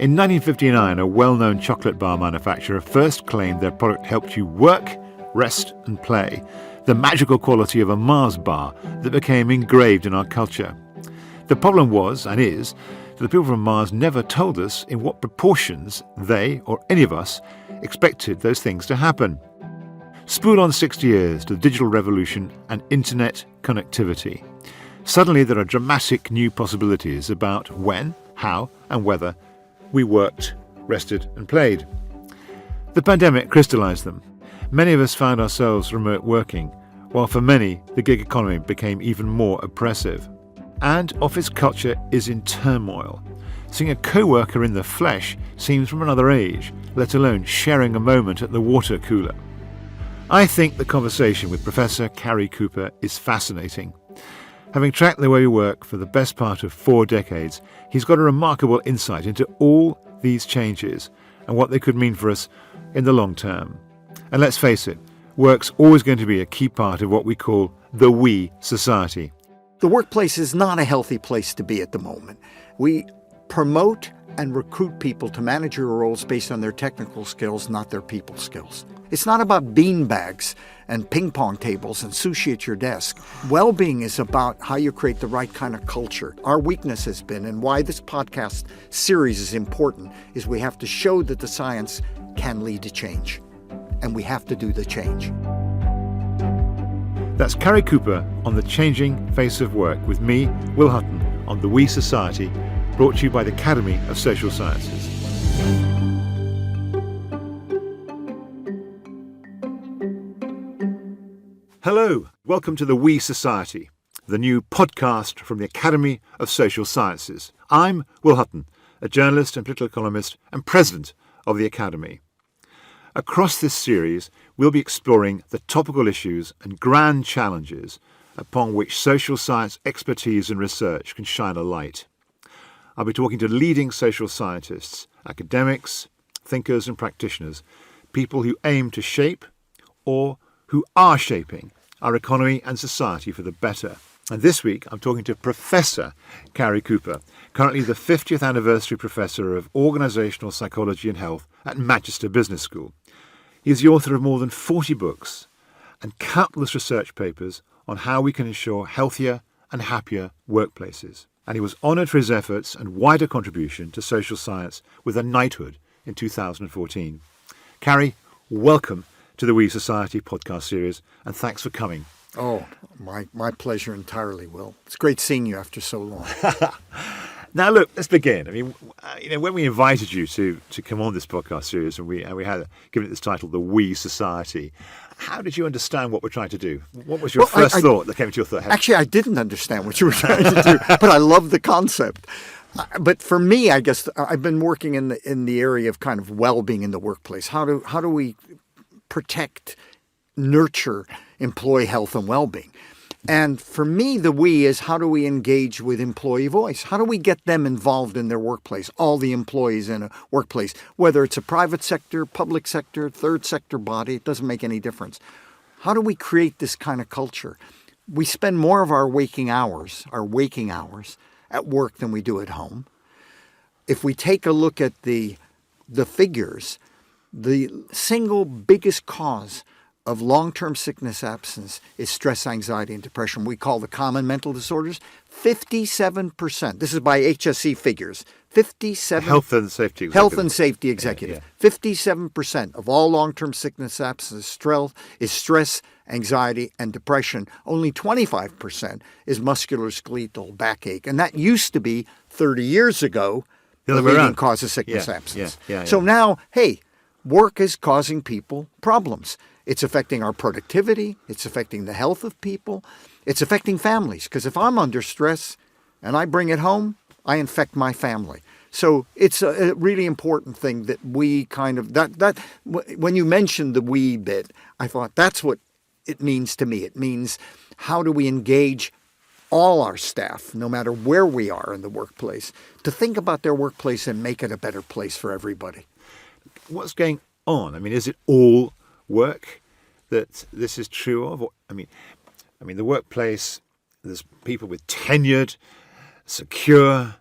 In 1959, a well-known chocolate bar manufacturer first claimed their product helped you work, rest and play, the magical quality of a Mars bar that became engraved in our culture. The problem was, and is, that the people from Mars never told us in what proportions they, or any of us, expected those things to happen. Spool on 60 years to the digital revolution and internet connectivity. Suddenly there are dramatic new possibilities about when, how and whether we worked, rested and played. The pandemic crystallised them. Many of us found ourselves remote working, while for many the gig economy became even more oppressive. And office culture is in turmoil. Seeing a co-worker in the flesh seems from another age, let alone sharing a moment at the water cooler. I think the conversation with Professor Cary Cooper is fascinating. Having tracked the way we work for the best part of 4 decades, he's got a remarkable insight into all these changes and what they could mean for us in the long term. And let's face it, work's always going to be a key part of what we call the we society. The workplace is not a healthy place to be at the moment. We promote and recruit people to managerial roles based on their technical skills, not their people skills. It's not about beanbags and ping pong tables and sushi at your desk. Well-being is about how you create the right kind of culture. Our weakness has been, and why this podcast series is important, is we have to show that the science can lead to change. And we have to do the change. That's Cary Cooper on the changing face of work with me, Will Hutton, on the We Society, brought to you by the Academy of Social Sciences. Hello, welcome to the We Society, the new podcast from the Academy of Social Sciences. I'm Will Hutton, a journalist and political economist and president of the Academy. Across this series, we'll be exploring the topical issues and grand challenges upon which social science expertise and research can shine a light. I'll be talking to leading social scientists, academics, thinkers and practitioners, people who aim to shape or who are shaping our economy and society for the better. And this week I'm talking to Professor Cary Cooper, currently the 50th anniversary Professor of Organisational Psychology and Health at Manchester Business School. He is the author of more than 40 books and countless research papers on how we can ensure healthier and happier workplaces. And he was honoured for his efforts and wider contribution to social science with a knighthood in 2014. Cary, welcome to the We Society podcast series, and thanks for coming. Oh, my pleasure entirely, Will. It's great seeing you after so long. Now, look, let's begin. I mean, when we invited you to come on this podcast series, and we had given it this title, the We Society, how did you understand what we're trying to do? What was your first thought that came into your thought? Actually, I didn't understand what you were trying to do, but I love the concept. But for me, I guess I've been working in the area of kind of well-being in the workplace. How do we protect, nurture employee health and well-being? And for me, the we is how do we engage with employee voice? How do we get them involved in their workplace, all the employees in a workplace, whether it's a private sector, public sector, third sector body, it doesn't make any difference. How do we create this kind of culture? We spend more of our waking hours at work than we do at home. If we take a look at the figures, the single biggest cause of long-term sickness absence is stress, anxiety, and depression. We call the common mental disorders. 57%. This is by HSE figures. 57. Health and Safety Executive. Health and Safety Executive. 57% of all long-term sickness absence is stress, anxiety, and depression. Only 25% is musculoskeletal backache. And that used to be 30 years ago the leading cause of sickness absence. So now, hey, work is causing people problems. It's affecting our productivity. It's affecting the health of people. It's affecting families. Because if I'm under stress and I bring it home, I infect my family. So it's a really important thing that we kind of, when you mentioned the we bit, I thought that's what it means to me. It means how do we engage all our staff, no matter where we are in the workplace, to think about their workplace and make it a better place for everybody. What's going on? I mean, is it all work that this is true of? I mean, the workplace, there's people with tenured, secure,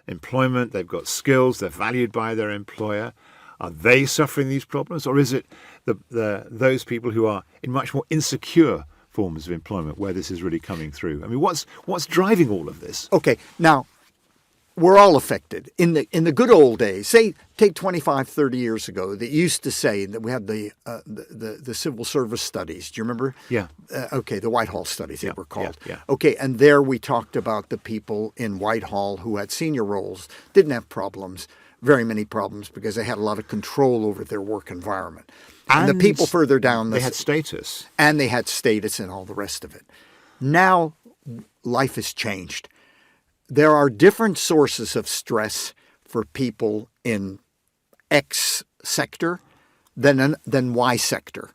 employment, they've got skills, they're valued by their employer. Are they suffering these problems, or is it those people who are in much more insecure forms of employment where this is really coming through? I mean, what's driving all of this? Okay, now, we're all affected. In the good old days, say, take 25, 30 years ago, they used to say that we had the civil service studies. Do you remember? Yeah. Okay, the Whitehall studies, they were called. Yeah. Okay, and there we talked about the people in Whitehall who had senior roles, didn't have problems, very many problems, because they had a lot of control over their work environment. And the people further down, they had status. And they had status and all the rest of it. Now, life has changed. There are different sources of stress for people in X sector than Y sector,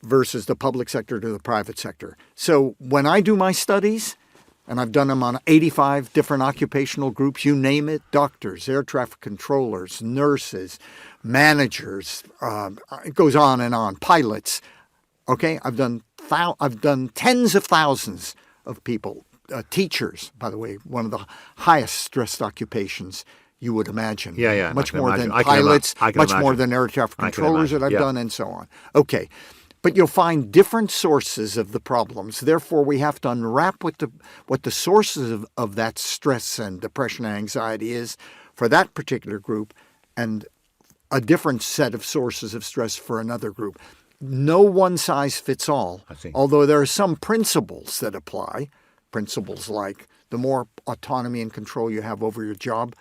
versus the public sector to the private sector. So when I do my studies, and I've done them on 85 different occupational groups, you name it, doctors, air traffic controllers, nurses, managers, it goes on and on, pilots. Okay, I've done tens of thousands of people. Teachers, by the way, one of the highest stressed occupations you would imagine. Yeah. Much more than pilots, much more than air traffic controllers that I've done, and so on. Okay. But you'll find different sources of the problems. Therefore, we have to unwrap what the sources of that stress and depression and anxiety is for that particular group, and a different set of sources of stress for another group. No one size fits all, I think. Although there are some principles that apply. Principles like the more autonomy and control you have over your job,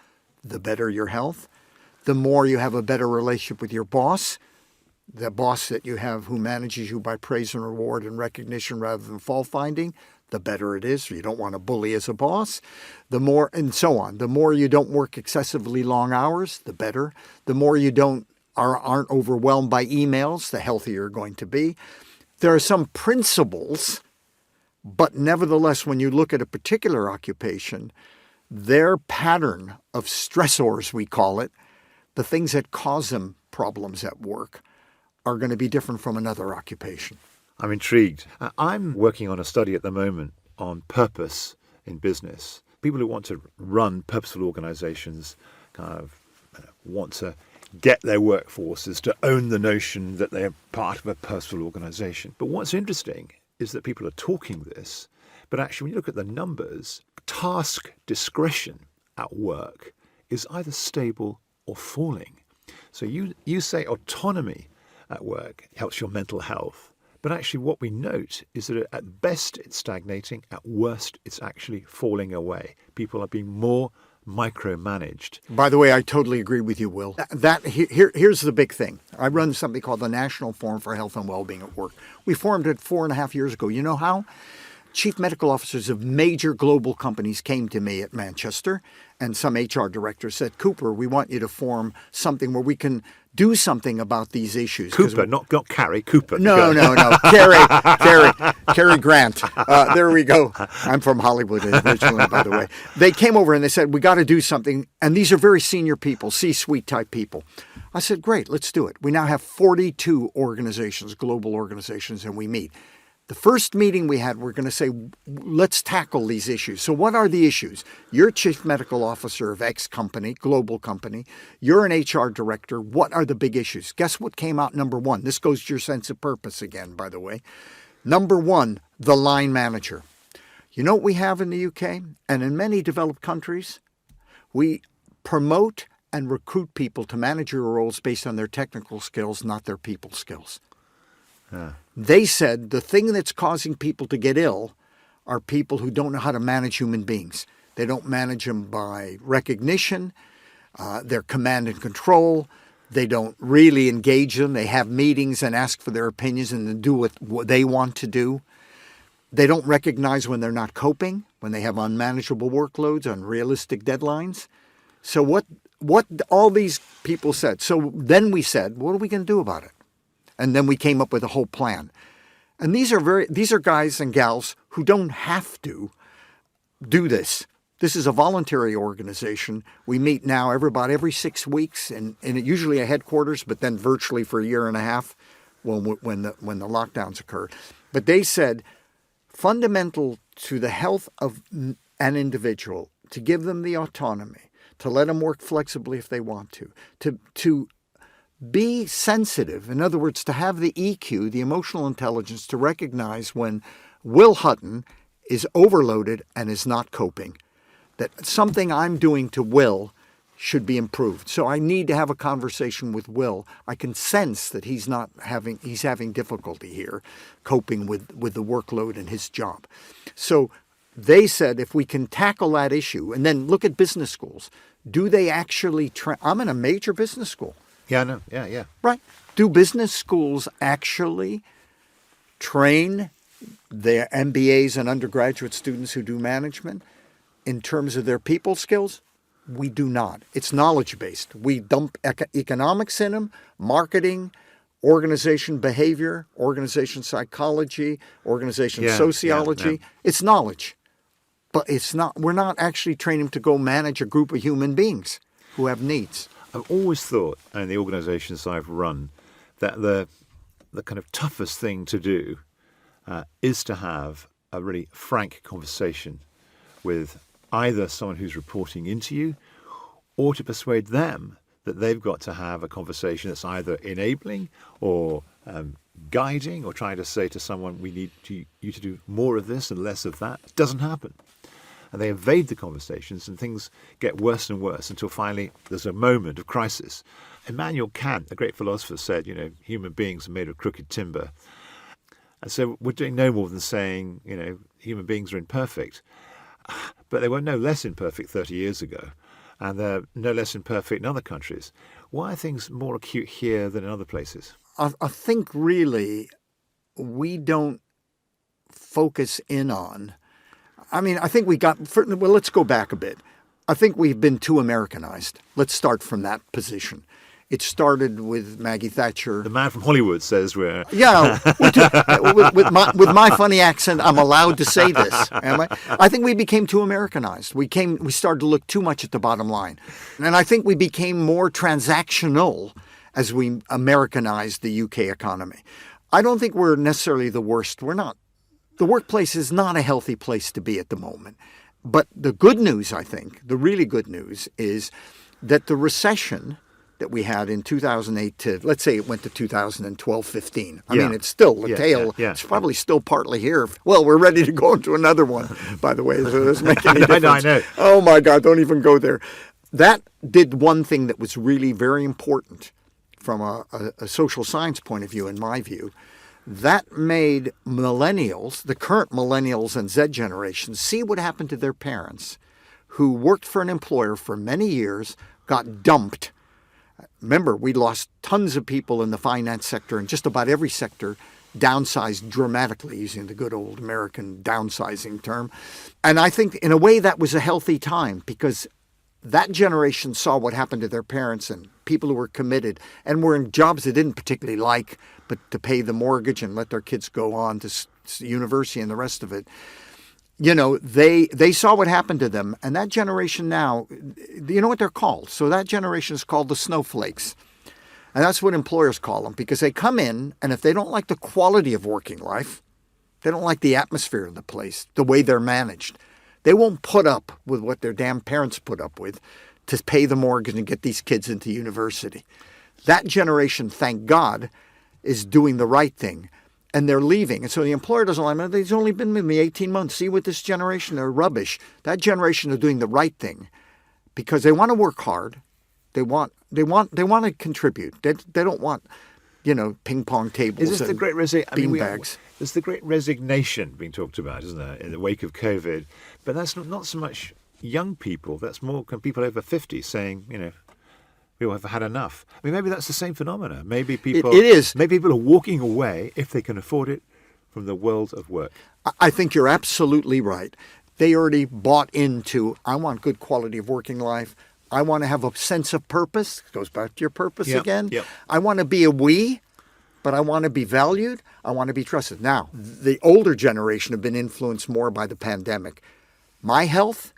the better your health. The more you have a better relationship with your boss, the boss that you have who manages you by praise and reward and recognition rather than fault finding, the better it is. You don't want to bully as a boss. The more, and so on. The more you don't work excessively long hours, the better. The more you aren't overwhelmed by emails, the healthier you're going to be. There are some principles. But nevertheless, when you look at a particular occupation, their pattern of stressors, we call it, the things that cause them problems at work, are going to be different from another occupation. I'm intrigued. I'm working on a study at the moment on purpose in business. People who want to run purposeful organizations kind of want to get their workforces to own the notion that they are part of a purposeful organization. But what's interesting is that people are talking this, but actually when you look at the numbers, task discretion at work is either stable or falling. So you say autonomy at work helps your mental health, but actually what we note is that at best it's stagnating, at worst it's actually falling away. People are being more micromanaged. By the way, I totally agree with you, Will. Here's the big thing. I run something called the National Forum for Health and Wellbeing at Work. We formed it 4.5 years ago. You know how? Chief medical officers of major global companies came to me at Manchester, and some HR director said, Cooper, we want you to form something where we can do something about these issues. Cooper, not Cary, Cooper. No. Cary Grant. There we go. I'm from Hollywood originally, by the way. They came over and they said, we got to do something. And these are very senior people, C-suite type people. I said, great, let's do it. We now have 42 organizations, global organizations, and we meet. The first meeting we had, we're going to say, let's tackle these issues. So what are the issues? You're chief medical officer of X company, global company. You're an HR director. What are the big issues? Guess what came out number one? This goes to your sense of purpose again, by the way. Number one, the line manager. You know what we have in the UK and in many developed countries? We promote and recruit people to managerial roles based on their technical skills, not their people skills. They said the thing that's causing people to get ill are people who don't know how to manage human beings. They don't manage them by recognition, their command and control. They don't really engage them. They have meetings and ask for their opinions and then do what they want to do. They don't recognize when they're not coping, when they have unmanageable workloads, unrealistic deadlines. So what all these people said. So then we said, what are we going to do about it? And then we came up with a whole plan. And these are guys and gals who don't have to do this. This is a voluntary organization. We meet now every 6 weeks, and usually at headquarters, but then virtually for a year and a half when the lockdowns occur. But they said fundamental to the health of an individual, to give them the autonomy, to let them work flexibly if they want to be sensitive. In other words, to have the EQ, the emotional intelligence, to recognize when Will Hutton is overloaded and is not coping, that something I'm doing to Will should be improved. So I need to have a conversation with Will. I can sense that he's having difficulty here coping with the workload in his job. So they said if we can tackle that issue, and then look at business schools. Do they actually I'm in a major business school. Yeah, I know. Yeah. Right. Do business schools actually train their MBAs and undergraduate students who do management in terms of their people skills? We do not. It's knowledge-based. We dump economics in them, marketing, organization behavior, organization psychology, organization sociology. Yeah. It's knowledge. But it's not. We're not actually training them to go manage a group of human beings who have needs. I've always thought, in the organisations I've run, that the kind of toughest thing to do is to have a really frank conversation with either someone who's reporting into you, or to persuade them that they've got to have a conversation that's either enabling or guiding, or trying to say to someone, we need you to do more of this and less of that. It doesn't happen. And they evade the conversations, and things get worse and worse until finally there's a moment of crisis. Immanuel Kant, the great philosopher, said, human beings are made of crooked timber. And so we're doing no more than saying, human beings are imperfect. But they were no less imperfect 30 years ago, and they're no less imperfect in other countries. Why are things more acute here than in other places? I think really we don't focus in on. I think let's go back a bit. I think we've been too Americanized. Let's start from that position. It started with Maggie Thatcher. The man from Hollywood says we're... Yeah, with my funny accent, I'm allowed to say this, am I? I think we became too Americanized. We started to look too much at the bottom line. And I think we became more transactional as we Americanized the UK economy. I don't think we're necessarily the worst. We're not. The workplace is not a healthy place to be at the moment. But the good news, I think, the really good news is that the recession that we had in 2008 to, let's say it went to 2012-15. I mean, it's still the tail. Yeah. It's probably still partly here. Well, we're ready to go into another one, by the way. So it doesn't make any difference. I know. Oh, my God, don't even go there. That did one thing that was really very important from a social science point of view, in my view. That made millennials, the current millennials and Z generations, see what happened to their parents who worked for an employer for many years, got dumped. Remember, we lost tons of people in the finance sector, and just about every sector downsized dramatically, using the good old American downsizing term. And I think in a way that was a healthy time, because that generation saw what happened to their parents and people who were committed and were in jobs they didn't particularly like, but to pay the mortgage and let their kids go on to university and the rest of it. They saw what happened to them. And that generation now, you know what they're called? So that generation is called the snowflakes. And that's what employers call them, because they come in, and if they don't like the quality of working life, they don't like the atmosphere of the place, the way they're managed, they won't put up with what their damn parents put up with to pay the mortgage and get these kids into university. That generation, thank God, is doing the right thing. And they're leaving. And so the employer doesn't like them. He's only been with me 18 months. See, with this generation, they're rubbish. That generation are doing the right thing because they want to work hard. They want to contribute. They don't want, ping pong tables. Is this the great beanbags? There's the great resignation being talked about, isn't there, in the wake of COVID? But that's not so much young people. That's more people over 50 saying, we have had enough. I mean, maybe that's the same phenomena. Maybe people. It is. Maybe people are walking away, if they can afford it, from the world of work. I think you're absolutely right. They already bought into, I want good quality of working life. I want to have a sense of purpose. It goes back to your purpose again. Yep. I want to be a we, but I want to be valued. I want to be trusted. Now, the older generation have been influenced more by the pandemic. My health.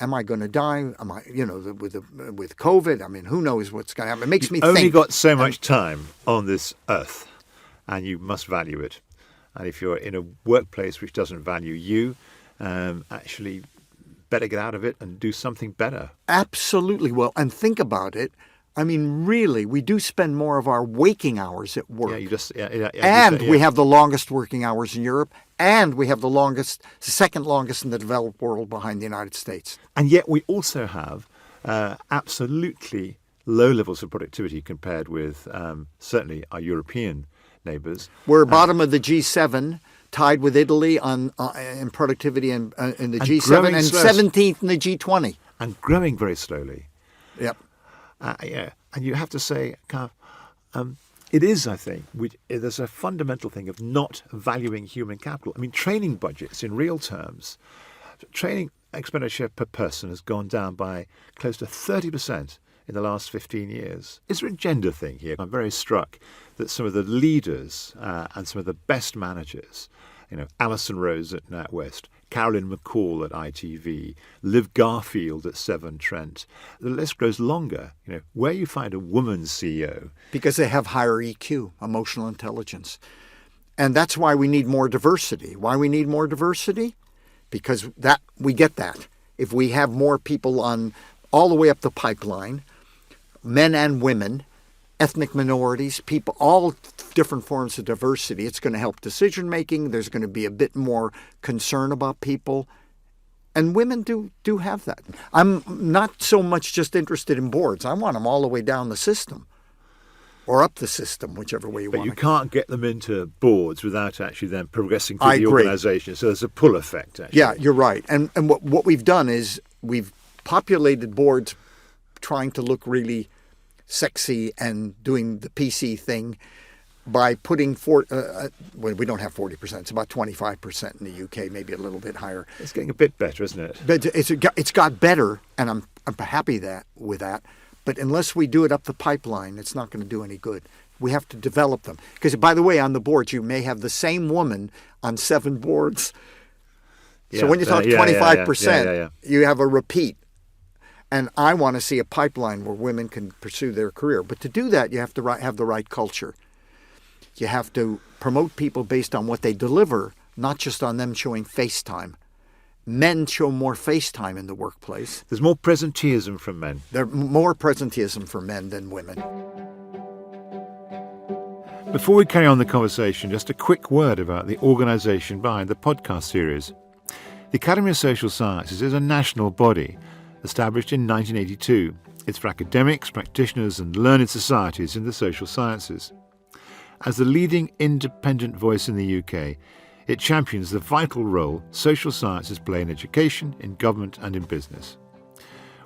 Am I going to die? Am I, with COVID? I mean, who knows what's going to happen? It makes me think. You've only got so much time on this earth, and you must value it. And if you're in a workplace which doesn't value you, actually better get out of it and do something better. Absolutely. Well, and think about it. I mean, really, we do spend more of our waking hours at work. And we have the longest working hours in Europe, and we have the second longest in the developed world behind the United States. And yet we also have absolutely low levels of productivity compared with certainly our European neighbours. We're bottom of the G7, tied with Italy in productivity in the G7, and 17th in the G20. And growing very slowly. Yep. And you have to say, it is, I think, there's a fundamental thing of not valuing human capital. I mean, training budgets in real terms, training expenditure per person has gone down by close to 30% in the last 15 years. Is there a gender thing here? I'm very struck that some of the leaders and some of the best managers, Alison Rose at NatWest, Carolyn McCall at ITV, Liv Garfield at Severn Trent. The list grows longer. Where you find a woman CEO. Because they have higher EQ, emotional intelligence. And that's why we need more diversity. Why we need more diversity? Because we get that. If we have more people on all the way up the pipeline, men and women, ethnic minorities, people, all different forms of diversity, it's going to help decision making. There's going to be a bit more concern about people. And women do have that. I'm not so much just interested in boards. I want them all the way down the system or up the system, whichever way you want. But you can't get them into boards without actually then progressing through the organisation. So there's a pull effect, actually. Yeah, you're right. And what we've done is we've populated boards trying to look really sexy and doing the PC thing by putting we don't have 40%. It's about 25% in the UK, maybe a little bit higher. It's getting a bit better, isn't it? But it's got better, and I'm happy with that. But unless we do it up the pipeline, it's not going to do any good. We have to develop them. Because, by the way, on the boards, you may have the same woman on 7 boards. So when you talk 25%, you have a repeat. And I want to see a pipeline where women can pursue their career. But to do that, you have to have the right culture. You have to promote people based on what they deliver, not just on them showing face time. Men show more face time in the workplace. There's more presenteeism from men. There's more presenteeism for men than women. Before we carry on the conversation, just a quick word about the organisation behind the podcast series. The Academy of Social Sciences is a national body established in 1982. It's for academics, practitioners and learned societies in the social sciences. As the leading independent voice in the UK, it champions the vital role social sciences play in education, in government and in business.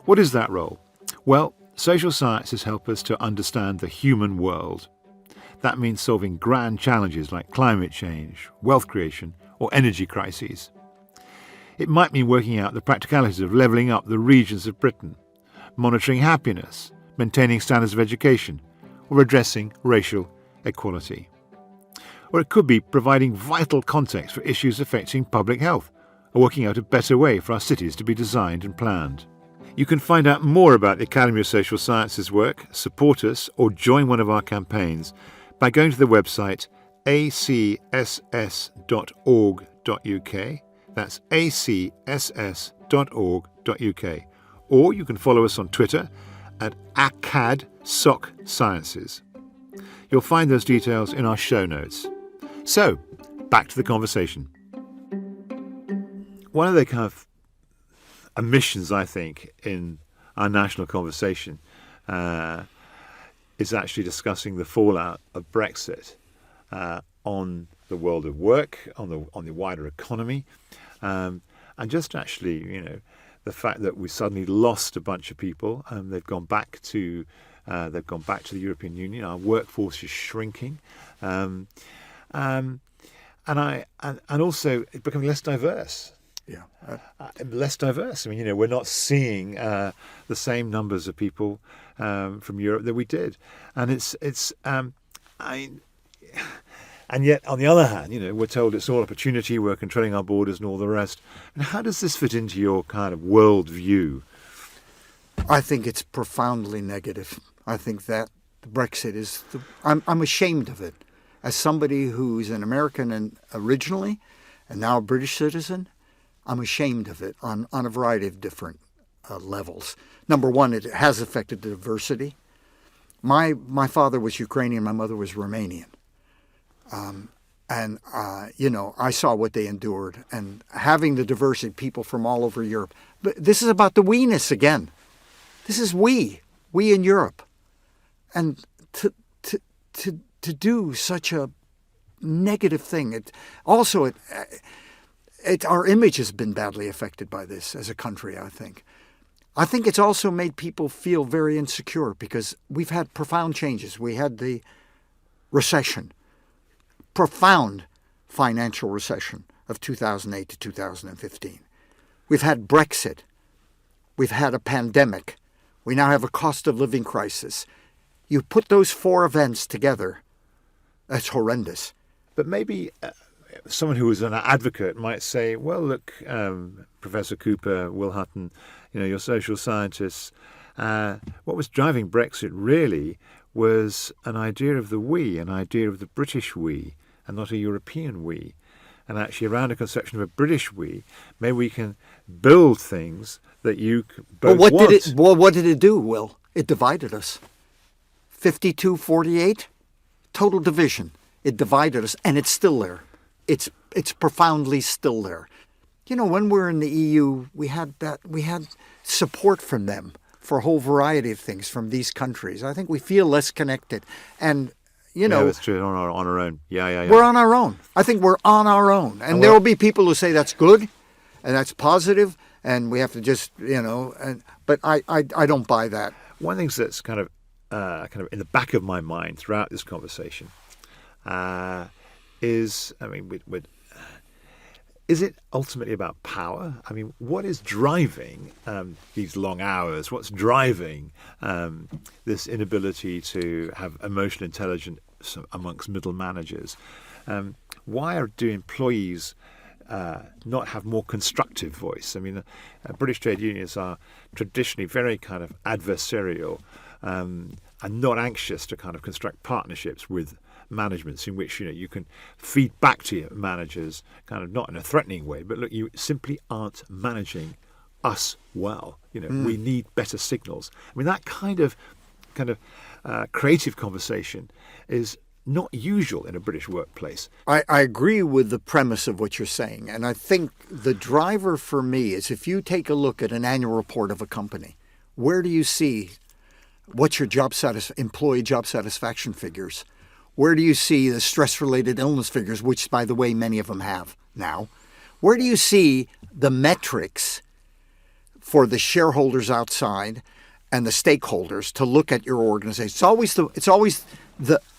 What is that role? Well, social sciences help us to understand the human world. That means solving grand challenges like climate change, wealth creation or energy crises. It might mean working out the practicalities of levelling up the regions of Britain, monitoring happiness, maintaining standards of education, or addressing racial equality. Or it could be providing vital context for issues affecting public health, or working out a better way for our cities to be designed and planned. You can find out more about the Academy of Social Sciences work, support us, or join one of our campaigns by going to the website acss.org.uk. That's acss.org.uk. Or you can follow us on Twitter at ACADSocSciences. You'll find those details in our show notes. So, back to the conversation. One of the kind of omissions, I think, in our national conversation is actually discussing the fallout of Brexit on the world of work, on the wider economy, and just actually, the fact that we suddenly lost a bunch of people. They've gone back to the European Union. Our workforce is shrinking, and also it's becoming less diverse. Yeah, less diverse. I mean, we're not seeing the same numbers of people from Europe that we did, and and yet, on the other hand, we're told it's all opportunity, we're controlling our borders and all the rest. And how does this fit into your kind of world view? I think it's profoundly negative. I think that Brexit is... I'm ashamed of it. As somebody who's an American originally and now a British citizen, I'm ashamed of it on a variety of different levels. Number one, it has affected the diversity. My father was Ukrainian, my mother was Romanian. I saw what they endured. And having the diversity, people from all over Europe. But this is about the we-ness again. This is we in Europe. And to do such a negative thing, our image has been badly affected by this as a country, I think. I think it's also made people feel very insecure because we've had profound changes. We had the recession, profound financial recession of 2008 to 2015. We've had Brexit. We've had a pandemic. We now have a cost of living crisis. You put those four events together, that's horrendous. But maybe someone who was an advocate might say, well, look, Professor Cooper, Will Hutton, you're social scientists. What was driving Brexit really was an idea of the we, an idea of the British we, and not a European we. And actually, around a conception of a British we, maybe we can build things that you both want. What did it do, Will? It divided us. 52-48, total division. It divided us, and it's still there. It's profoundly still there. When we're in the EU, we had support from them for a whole variety of things from these countries. I think we feel less connected. And, Yeah, that's true. On our own. Yeah. We're on our own. I think we're on our own. And there will be people who say that's good and that's positive and we have to just, but I don't buy that. One of the things that's kind of in the back of my mind throughout this conversation is it ultimately about power? I mean, what is driving these long hours? What's driving this inability to have emotional intelligence amongst middle managers? Why do employees not have more constructive voice? I mean, British trade unions are traditionally very kind of adversarial and not anxious to kind of construct partnerships with managements in which you can feed back to your managers kind of not in a threatening way, but look, you simply aren't managing us well. We need better signals. I mean, that kind of creative conversation is not usual in a British workplace. I agree with the premise of what you're saying, and I think the driver for me is if you take a look at an annual report of a company, where do you see what's your employee job satisfaction figures? Where do you see the stress-related illness figures, which, by the way, many of them have now? Where do you see the metrics for the shareholders outside and the stakeholders to look at your organization? It's always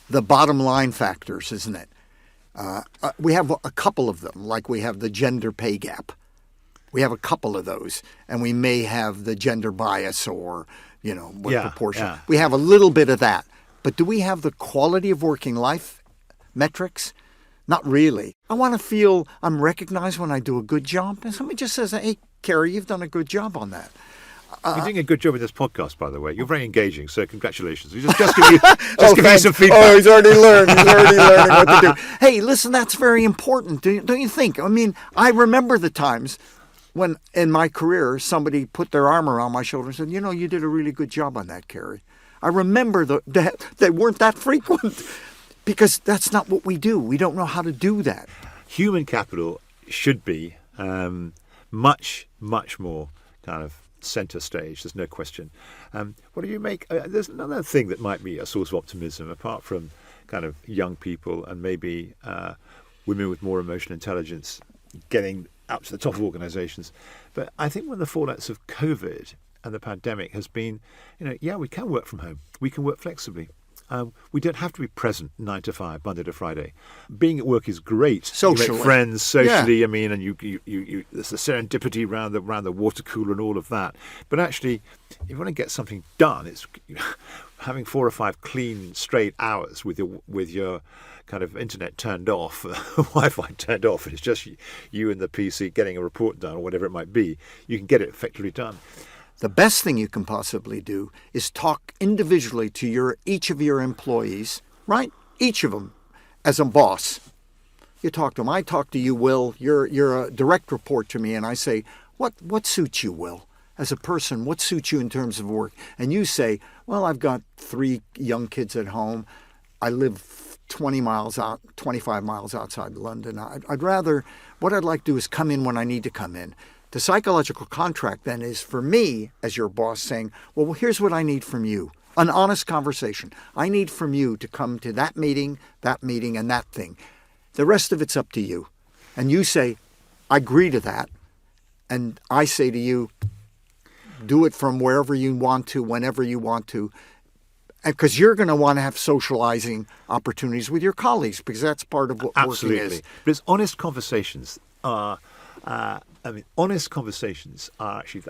the bottom line factors, isn't it? We have a couple of them, like we have the gender pay gap. We have a couple of those, and we may have the gender bias or, proportion. Yeah. We have a little bit of that. But do we have the quality of working life metrics? Not really. I want to feel I'm recognized when I do a good job. And somebody just says, hey, Cary, you've done a good job on that. You're doing a good job with this podcast, by the way. You're very engaging, so congratulations. Just give you some feedback. Oh, he's already learning what to do. Hey, listen, that's very important, don't you think? I mean, I remember the times when, in my career, somebody put their arm around my shoulder and said, you did a really good job on that, Cary. I remember that they weren't that frequent because that's not what we do. We don't know how to do that. Human capital should be much, much more kind of centre stage. There's no question. What do you make? There's another thing that might be a source of optimism, apart from kind of young people and maybe women with more emotional intelligence getting up to the top of organisations. But I think one of the fallouts of COVID and the pandemic has been, we can work from home. We can work flexibly. We don't have to be present 9 to 5, Monday to Friday. Being at work is great. Socially. You make friends socially. Yeah. I mean, and you there's the serendipity around the water cooler and all of that. But actually, if you want to get something done, it's having 4 or 5 clean, straight hours with your kind of internet turned off, Wi-Fi turned off, and it's just you and the PC getting a report done or whatever it might be. You can get it effectively done. The best thing you can possibly do is talk individually to each of your employees, right? Each of them as a boss. You talk to them. I talk to you, Will. You're a direct report to me, and I say, what suits you, Will? As a person, what suits you in terms of work? And you say, well, I've got 3 young kids at home. I live 25 miles outside London. What I'd like to do is come in when I need to come in. The psychological contract then is for me, as your boss, saying, well, here's what I need from you. An honest conversation. I need from you to come to that meeting, and that thing. The rest of it's up to you. And you say, I agree to that. And I say to you, do it from wherever you want to, whenever you want to. Because you're going to want to have socializing opportunities with your colleagues, because that's part of what Absolutely. working is. But it's honest conversations are, honest conversations are actually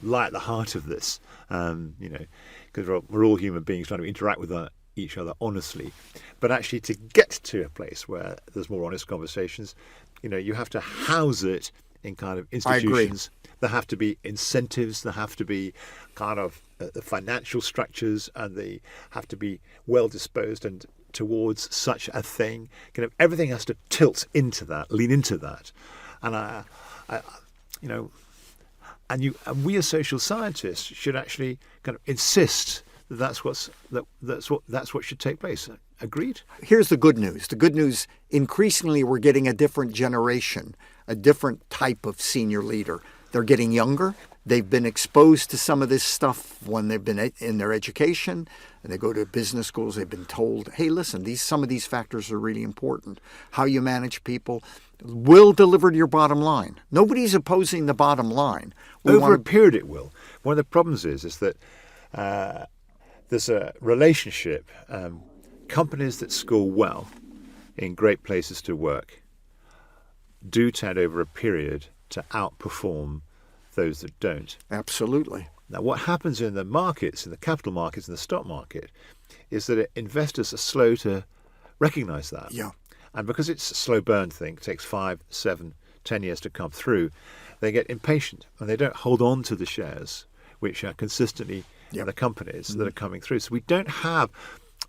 lie at the heart of this, because we're all human beings trying to interact with each other honestly. But actually to get to a place where there's more honest conversations, you have to house it in kind of institutions. There have to be incentives. There have to be kind of the financial structures, and they have to be well disposed and towards such a thing. Kind of everything has to tilt into that, lean into that, and and we as social scientists should actually kind of insist that that's what should take place. Agreed? Here's the good news. The good news, increasingly we're getting a different generation, a different type of senior leader. They're getting younger. They've been exposed to some of this stuff when they've been in their education, and they go to business schools. They've been told, hey, listen, some of these factors are really important. How you manage people will deliver to your bottom line. Nobody's opposing the bottom line. Over a period it will. One of the problems is that there's a relationship. Companies that score well in great places to work do tend over a period to outperform those that don't. Absolutely. Now, what happens in the markets, in the capital markets, in the stock market, is that investors are slow to recognise that. Yeah. And because it's a slow burn thing, it takes 5, 7, 10 years to come through, they get impatient and they don't hold on to the shares, which are consistently the companies that are coming through. So we don't have,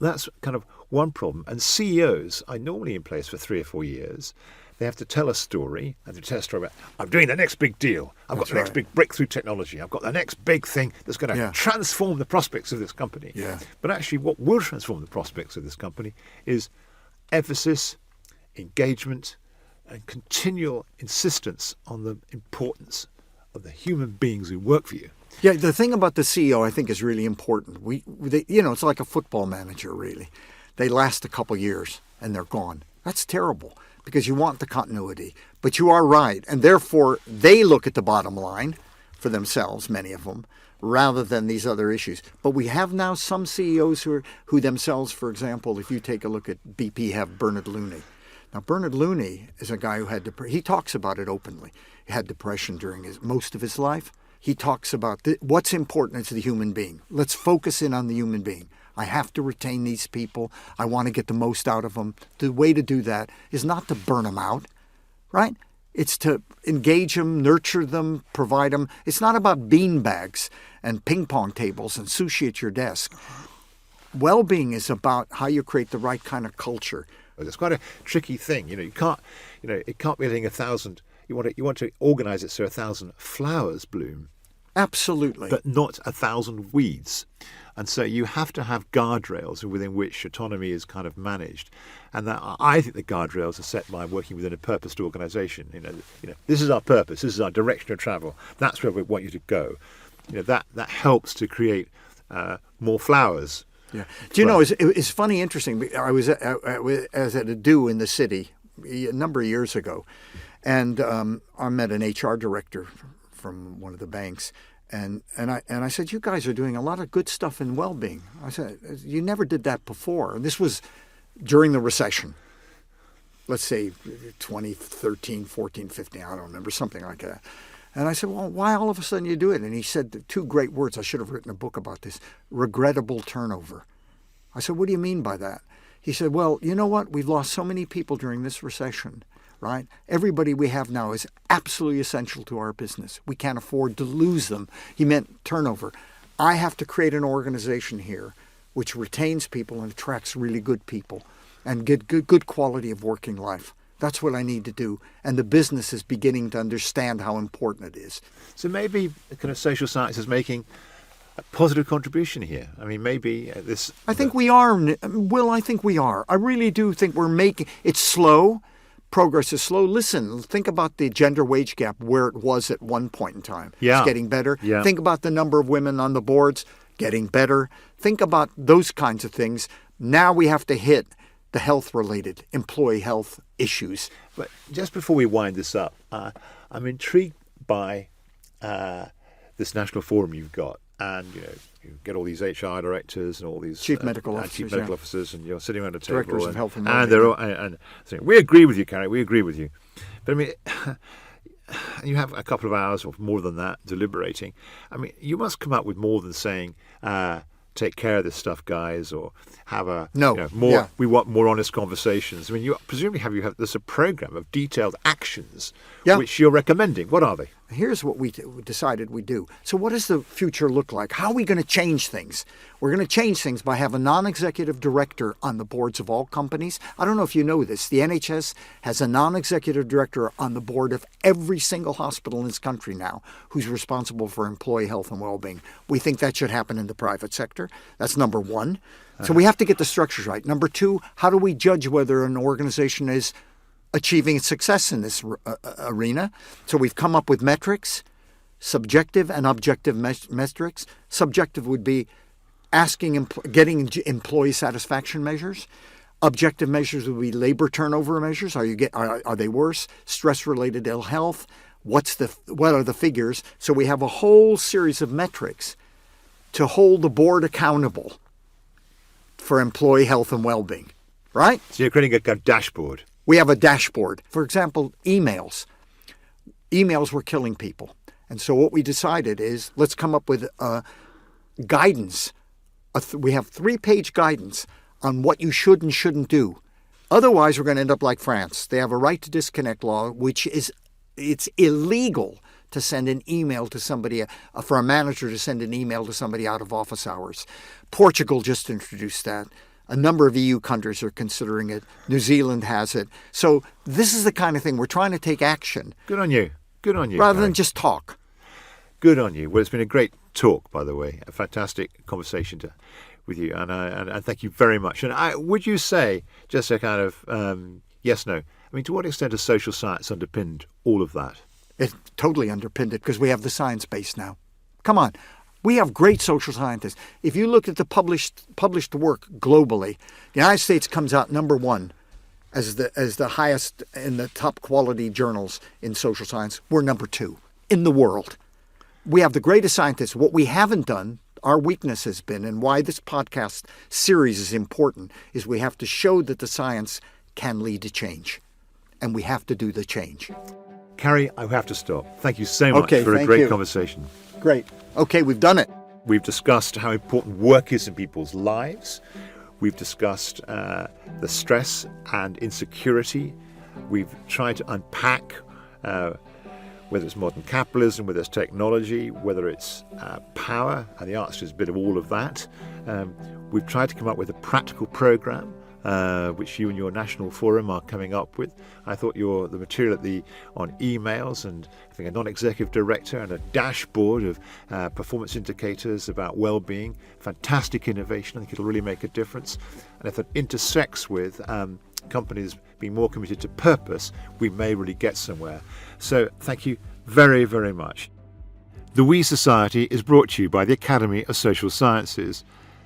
that's kind of one problem. And CEOs are normally in place for 3 or 4 years. They have to tell a story, and they tell a story about, I'm doing the next big deal. I've got the next big breakthrough technology. I've got the next big thing that's going to transform the prospects of this company. Yeah. But actually what will transform the prospects of this company is emphasis, engagement, and continual insistence on the importance of the human beings who work for you. Yeah, the thing about the CEO I think is really important. It's like a football manager, really. They last a couple years and they're gone. That's terrible, because you want the continuity. But you are right, and therefore they look at the bottom line for themselves, many of them, rather than these other issues. But we have now some CEOs who themselves, for example, if you take a look at BP, have Bernard Looney. Now, Bernard Looney is a guy who had depression. He talks about it openly. He had depression during most of his life. He talks about what's important to the human being. Let's focus in on the human being. I have to retain these people. I want to get the most out of them. The way to do that is not to burn them out, right? It's to engage them, nurture them, provide them. It's not about bean bags and ping pong tables and sushi at your desk. Well-being is about how you create the right kind of culture. It's quite a tricky thing. It can't be letting 1,000. You want to organise it so 1,000 flowers bloom. Absolutely. But not 1,000 weeds. And so you have to have guardrails within which autonomy is kind of managed. And that, I think the guardrails are set by working within a purposed organisation. This is our purpose. This is our direction of travel. That's where we want you to go. That helps to create more flowers. Yeah. Do you know, it's funny, interesting. I was at a do in the city a number of years ago, and I met an HR director from one of the banks, and I said, you guys are doing a lot of good stuff in well-being. I said, you never did that before. And this was during the recession. Let's say 2013, 14, 15, I don't remember, something like that. And I said, well, why all of a sudden you do it? And he said the 2 great words. I should have written a book about this: regrettable turnover. I said, what do you mean by that? He said, well, you know what? We've lost so many people during this recession, right? Everybody we have now is absolutely essential to our business. We can't afford to lose them. He meant turnover. I have to create an organization here which retains people and attracts really good people and get good quality of working life. That's what I need to do. And the business is beginning to understand how important it is. So maybe the kind of social science is making a positive contribution here. I mean, maybe this... I think we are, Will, I think we are. I really do think we're making... It's slow. Progress is slow. Listen, think about the gender wage gap where it was at one point in time. Yeah. It's getting better. Yeah. Think about the number of women on the boards, getting better. Think about those kinds of things. Now we have to hit the health-related, employee health issues. But just before we wind this up, I'm intrigued by this national forum you've got. And, you get all these HR directors and all these chief medical officers, and you're sitting around a table. Directors of health and they're all, and saying, we agree with you, Cary, we agree with you. But I mean, you have a couple of hours or more than that deliberating. I mean, you must come up with more than saying, take care of this stuff, guys, or have we want more honest conversations. I mean, you presumably have there's a program of detailed actions which you're recommending. What are they? Here's what we decided we'd do. So what does the future look like? How are we going to change things? We're going to change things by having a non-executive director on the boards of all companies. I don't know if you know this. The NHS has a non-executive director on the board of every single hospital in this country now who's responsible for employee health and well-being. We think that should happen in the private sector. That's number one. So we have to get the structures right. Number two, how do we judge whether an organization is achieving success in this arena? So we've come up with metrics, subjective and objective metrics. Subjective would be getting employee satisfaction measures. Objective measures would be labor turnover measures. Are they worse? Stress-related ill health. What are the figures? So we have a whole series of metrics to hold the board accountable for employee health and well-being, right? So you're creating a dashboard. We have a dashboard. For example, emails. Emails were killing people. And so what we decided is let's come up with guidance. We have 3-page guidance on what you should and shouldn't do. Otherwise, we're going to end up like France. They have a right to disconnect law, which is it's illegal to send an email to somebody, for a manager to send an email to somebody out of office hours. Portugal just introduced that. A number of EU countries are considering it. New Zealand has it. So this is the kind of thing we're trying to take action. Good on you. Good on you. Rather Cary. than just talk. Good on you. Well, it's been a great talk, by the way. A fantastic conversation with you. And thank you very much. And would you say, just a kind of yes, no, I mean, to what extent has social science underpinned all of that? It totally underpinned it because we have the science base now. Come on. We have great social scientists. If you look at the published work globally, the United States comes out number one as the highest in the top quality journals in social science. We're number two in the world. We have the greatest scientists. What we haven't done, our weakness has been, and why this podcast series is important, is we have to show that the science can lead to change. And we have to do the change. Cary, I have to stop. Thank you so much for a great conversation. Great. Okay, we've done it. We've discussed how important work is in people's lives. We've discussed the stress and insecurity. We've tried to unpack whether it's modern capitalism, whether it's technology, whether it's power, and the answer is a bit of all of that. We've tried to come up with a practical program, which you and your national forum are coming up with. I thought the material on emails and I think a non-executive director and a dashboard of performance indicators about well-being, fantastic innovation. I think it'll really make a difference. And if it intersects with companies being more committed to purpose, we may really get somewhere. So thank you very, very much. The We Society is brought to you by the Academy of Social Sciences.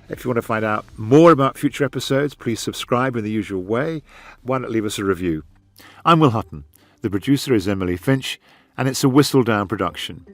If you want to find out more about future episodes, please subscribe in the usual way. Why not leave us a review? I'm Will Hutton. The producer is Emily Finch, and it's a Whistle Down production.